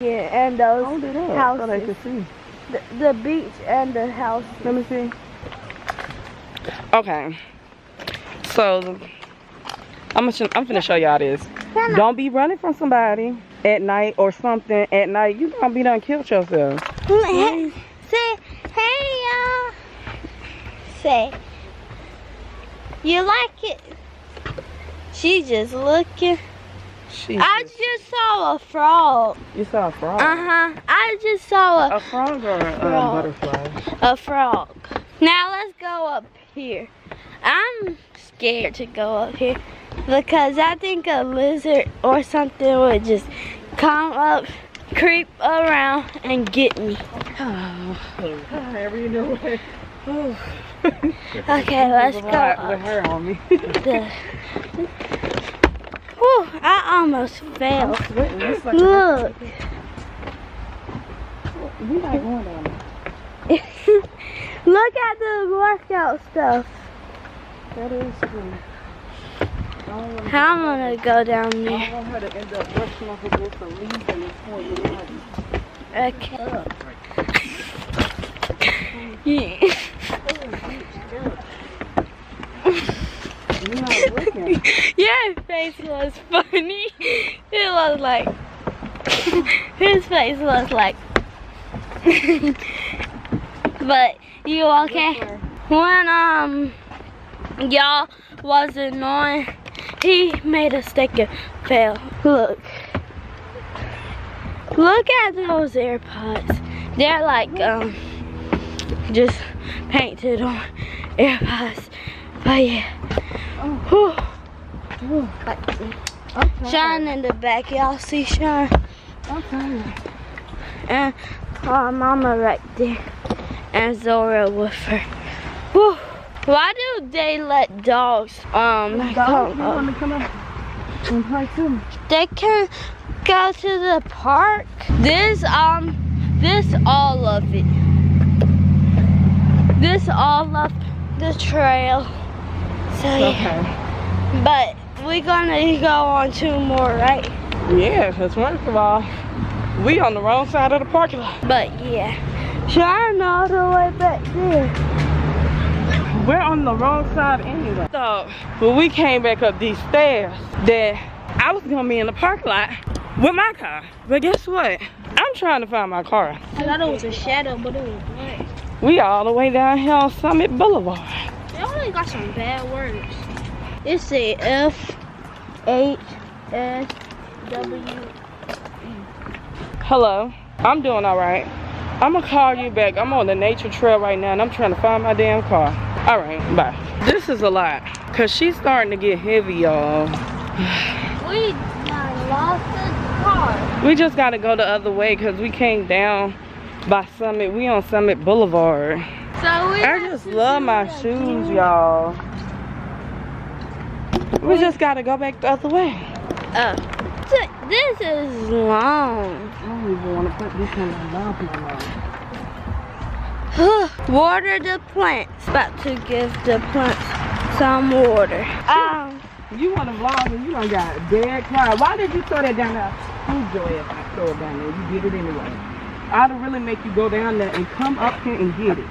Yeah, and those Hold it up houses. so they can see. The beach and the house. Let me see. Okay. So I'm finna show y'all this. Don't be running from somebody at night or something at night. You gonna be done killed yourself. Say, hey y'all. Say, you like it? She just looking. I just saw a frog. You saw a frog? I just saw a frog or a butterfly? A frog. Now let's go up here. I'm scared to go up here because I think a lizard or something would just come up, creep around, and get me. However you know it. Okay, let's go up. With her on me. Whew, I almost fell. Like Look. We not going down there. Look at the workout stuff. That is true. I'm gonna go down I there. don't want her to end up brushing off against the leaves and it's going to Okay. Yeah. You're not looking. Your face was funny. It was like his face was like. But you okay? When y'all wasn't on, he made a stick and fell. Look at those AirPods. They're like just painted on AirPods. But yeah. Whew. Okay. Sean in the back, y'all see Sean? Okay. And Mama right there, and Zora with her. Whew. Why do they let dogs come up? They can go to the park. This all of it. This all of the trail. So yeah. But we're gonna go on 2 more, right? Yeah, because first of all, we on the wrong side of the parking lot. But yeah, Sean all the way back there. We're on the wrong side anyway. So when we came back up these stairs, that I was gonna be in the parking lot with my car. But guess what? I'm trying to find my car. I thought it was a shadow, but it was black. We all the way down here on Summit Boulevard. They only got some bad words. It said FHSW. Hello, I'm doing all right. I'm gonna call you back. I'm on the nature trail right now and I'm trying to find my damn car. All right, bye. This is a lot, cause she's starting to get heavy, y'all. We lost the car. We just gotta go the other way cause we came down by Summit. We on Summit Boulevard. So I just love my shoes, y'all. We just gotta go back the other way. This is long. I don't even want to put this in my mouth no more. Water the plants. About to give the plants some water. You want to vlog and you done got dead quiet. Why did you throw that down there? Who's Joy if I throw it down there? You get it anyway. I'd really make you go down there and come up here and get it.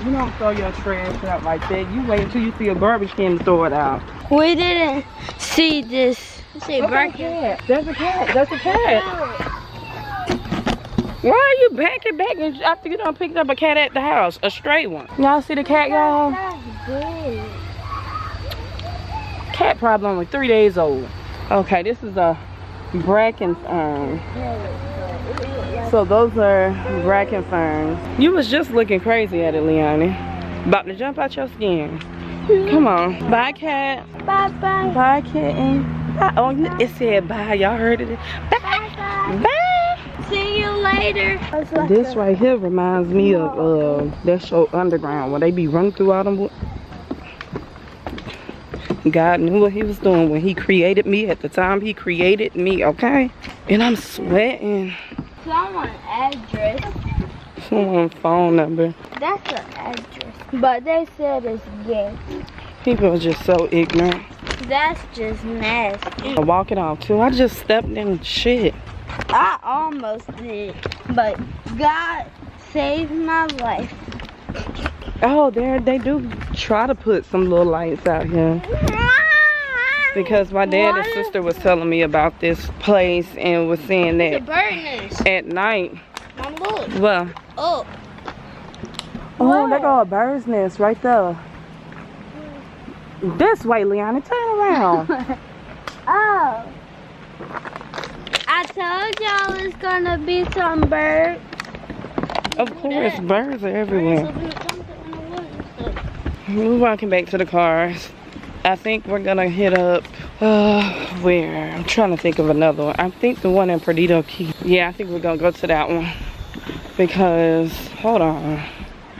You don't throw your trash out like that. You wait until you see a garbage can to throw it out. We didn't see this. See, There's a cat. There's a cat. Why are you backing after you done picked up a cat at the house? A stray one. Y'all see the cat, y'all? Cat probably only 3 days old. Okay, this is a bracken fern. So those are bracken ferns. You was just looking crazy at it, Leonie. About to jump out your skin. Come on. Bye, cat. Bye bye. Bye, kitten. Bye. Oh, it said bye. Y'all heard it. Bye. Bye. See you later. This right here reminds me of that show Underground, where they be running through all them. God knew what he was doing when he created me at the time he created me, okay? And I'm sweating. Someone's address. Someone's phone number. That's an address. But they said it's gay. People are just so ignorant. That's just nasty. I walk it off too. I just stepped in shit. I almost did, but God saved my life. Oh, there they do try to put some little lights out here. Because my dad and sister was telling me about this place and was saying that at night. Mom, look. Well. Oh. Oh, there go a bird's nest right there. This way, Leanna, turn around. Oh. I told y'all it's gonna be some birds. Of course, birds are everywhere. We're walking back to the cars. I think we're gonna hit up, where? I'm trying to think of another one. I think the one in Perdido Key. Yeah, I think we're gonna go to that one. Because, hold on.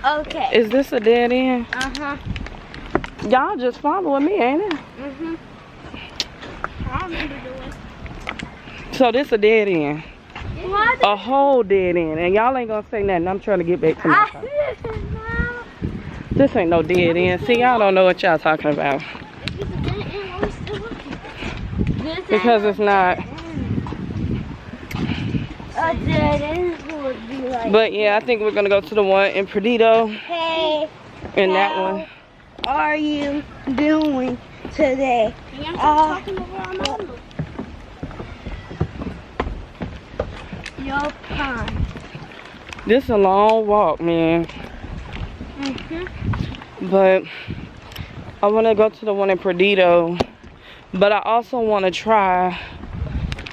Okay. Is this a dead end? Uh-huh. Y'all just following me, ain't it? Mm-hmm. I remember doing. So this a dead end. What? A whole dead end. And y'all ain't gonna say nothing. I'm trying to get back to my car. This ain't no dead end. See, y'all don't know what y'all talking about. Because it's not. A dead end would be like. But yeah, I think we're gonna go to the one in Perdido. Hey. And that one. How are you doing today? Your pond. This is a long walk, man. But I want to go to the one in Perdido. But I also want to try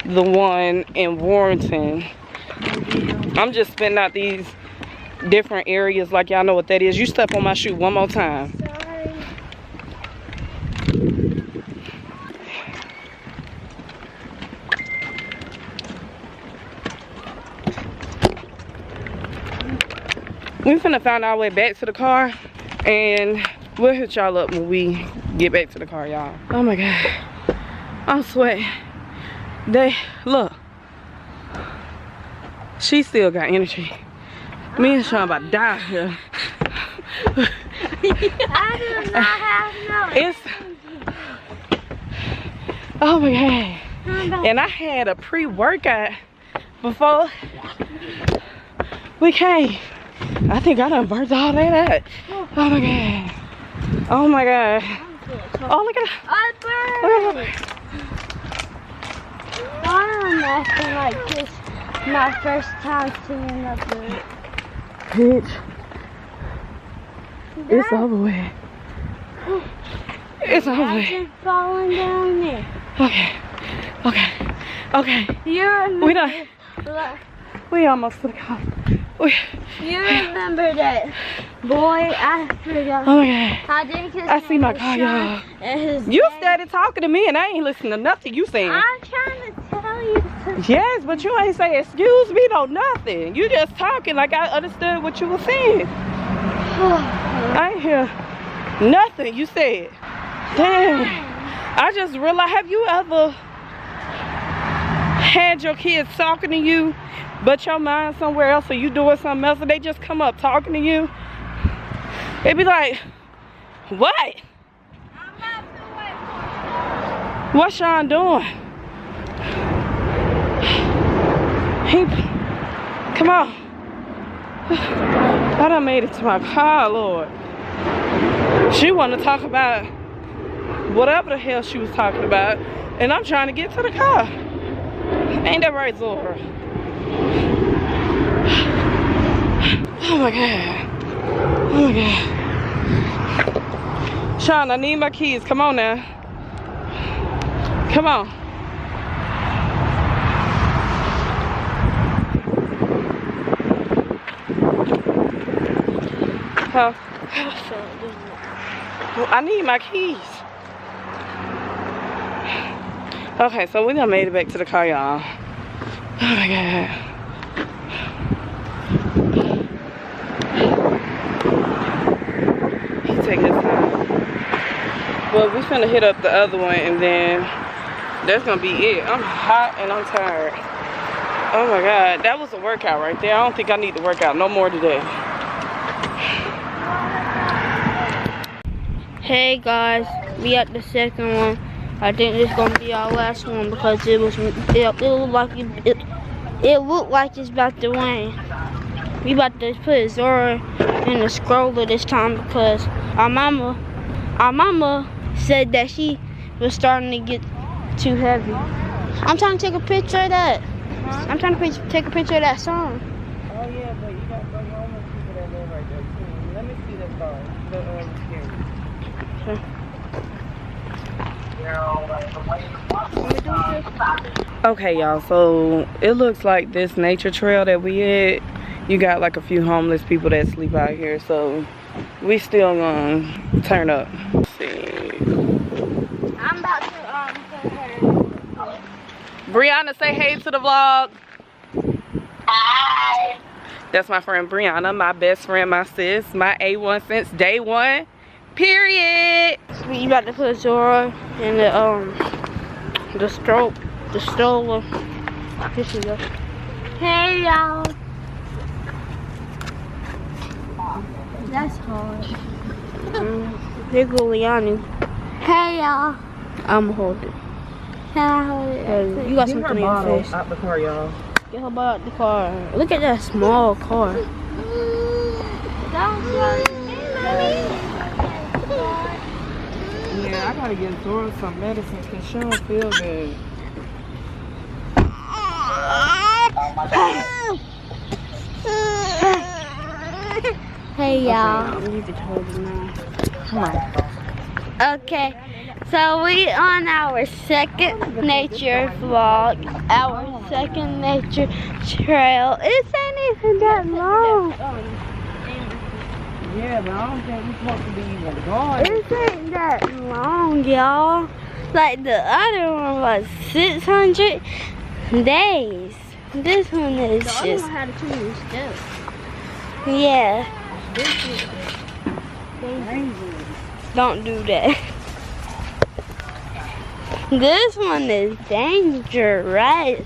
the one in Warrenton. I'm just spinning out these different areas like y'all know what that is. You step on my shoe one more time. Sorry. We finna find our way back to the car. And we'll hit y'all up when we get back to the car, y'all. Oh my God. I'm sweating. Look. She still got energy. Me and Sean about to die here. I do not have no. It's. Oh my God. And I had a pre-workout before we came. I think I done burnt all that out. Oh my God. Oh my God. Oh, look at that. I'm acting like this my first time seeing a bird. Bitch. It's over with. It's over with. Imagine falling down there. Okay. Okay. Okay. We done. We almost to the car. You remember that boy? I forgot. Oh my God. I think his I see my car, y'all. You started talking to me and I ain't listening to nothing you saying. I'm trying to tell you something. Yes, but you ain't say excuse me, no nothing. You just talking like I understood what you were saying. I ain't hear nothing you said. Damn. I just realized, have you ever had your kids talking to you but your mind somewhere else or you doing something else and they just come up talking to you? They be like, what? I'm about to wait for What's Sean doing? Come on. I done made it to my car, Lord. She wanted to talk about whatever the hell she was talking about, and I'm trying to get to the car. Ain't that right, Zora? Oh my God. Oh my God. Sean, I need my keys. Come on now. Come on. Huh? Well, I need my keys. Okay, so we done made it back to the car, y'all. Oh my God. He take his time. Well, we finna hit up the other one and then that's gonna be it. I'm hot and I'm tired. Oh my God, that was a workout right there. I don't think I need to work out no more today. Hey guys, we at the second one. I think this is gonna be our last one because it was like it looked like it's about to rain. We about to put Zora in the stroller this time because our mama said that she was starting to get too heavy. I'm trying to take a picture of that. Huh? I'm trying to take a picture of that song. Oh yeah, but you got some homeless people that live right there too. Let me see the car. Okay, y'all, so it looks like this nature trail that we had, you got like a few homeless people that sleep out here, so we still gonna turn up. Let's see. I'm about to put her. Brianna, say hey to the vlog. Hi. That's my friend Brianna, my best friend, my sis, my A1 since day one, period. We about to put Zora in the stroller. Here she goes. Hey y'all. That's hard. Here go Leonie. Hey y'all. I'm holding. Can I hold it? You got something in your face. Out the car, y'all. Get her bottle out the car. Look at that small car. Yeah, I gotta get Zora some medicine because she don't feel good. Hey y'all. You need to hold it now. Come on. Okay, so we on our second nature vlog, our second nature trail. It ain't even that long. Yeah, but I don't think we're supposed to be even going. It ain't that long, y'all. Like the other one was 600 days. This one is just. The other one had 2 years steps. Yeah. Don't do that. This one is dangerous.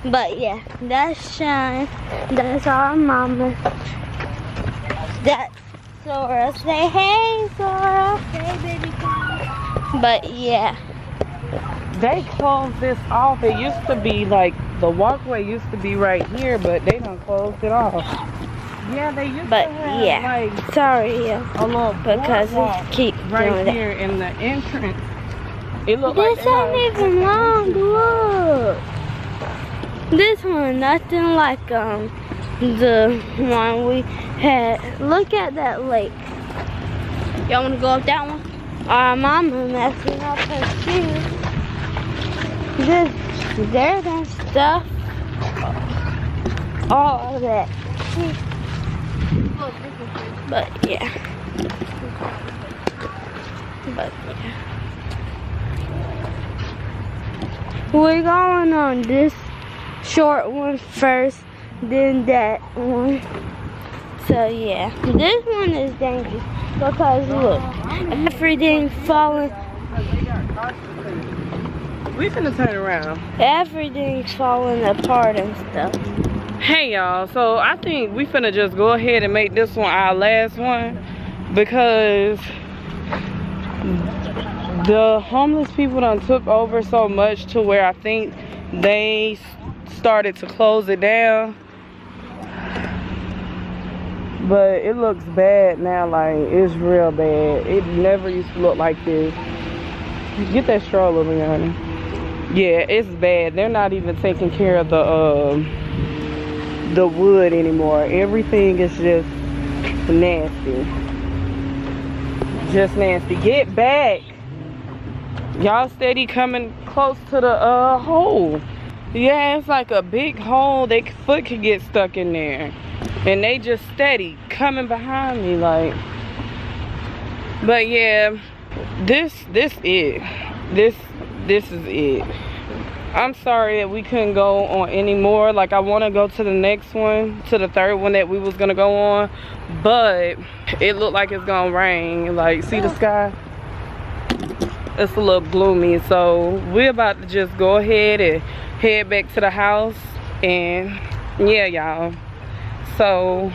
But yeah, that's Shine. That's our mama. That's Zora. Say hey, Zora. Hey, baby girl. But yeah. They closed this off. It used to be like the walkway used to be right here, but they done closed it off. Yeah, they used to have like sorry, yeah. a little because boardwalk we keep right doing here in the entrance. It looked this like ain't even long. Look, this one nothing like the one we had. Look at that lake. Y'all wanna go up that one? Our mama messing up her shoes. This dirt and stuff. All of that. But yeah. We're going on this short one first, then that one. So yeah, this one is dangerous because look, everything falling. We finna turn around. Everything's falling apart and stuff. Hey y'all, so I think we finna just go ahead and make this one our last one because the homeless people done took over so much to where I think they started to close it down. But it looks bad now, like it's real bad. It never used to look like this. Get that stroller, Rihanna. Yeah, it's bad. They're not even taking care of the wood anymore. Everything is just nasty. Just nasty. Get back. Y'all steady coming close to the hole. Yeah, it's like a big hole. Their foot could get stuck in there. And they just steady coming behind me like. But yeah, this is it. This is it. I'm sorry that we couldn't go on anymore. Like I want to go to the next one, to the third one that we was gonna go on, but it looked like it's gonna rain. Like, see the sky? It's a little gloomy, so we're about to just go ahead and head back to the house. And yeah, y'all, so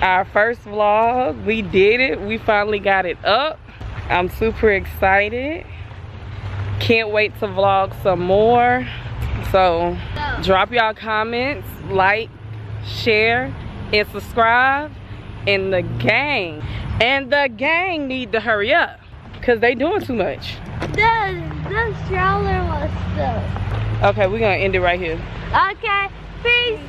our first vlog, we did it. We finally got it up. I'm super excited. Can't wait to vlog some more. So drop y'all comments, like, share, and subscribe. And the gang need to hurry up because they doing too much. The stroller was stuck. Okay, we're gonna end it right here. Okay, peace.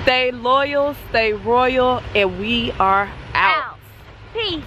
Stay loyal, stay royal, and we are out. Peace.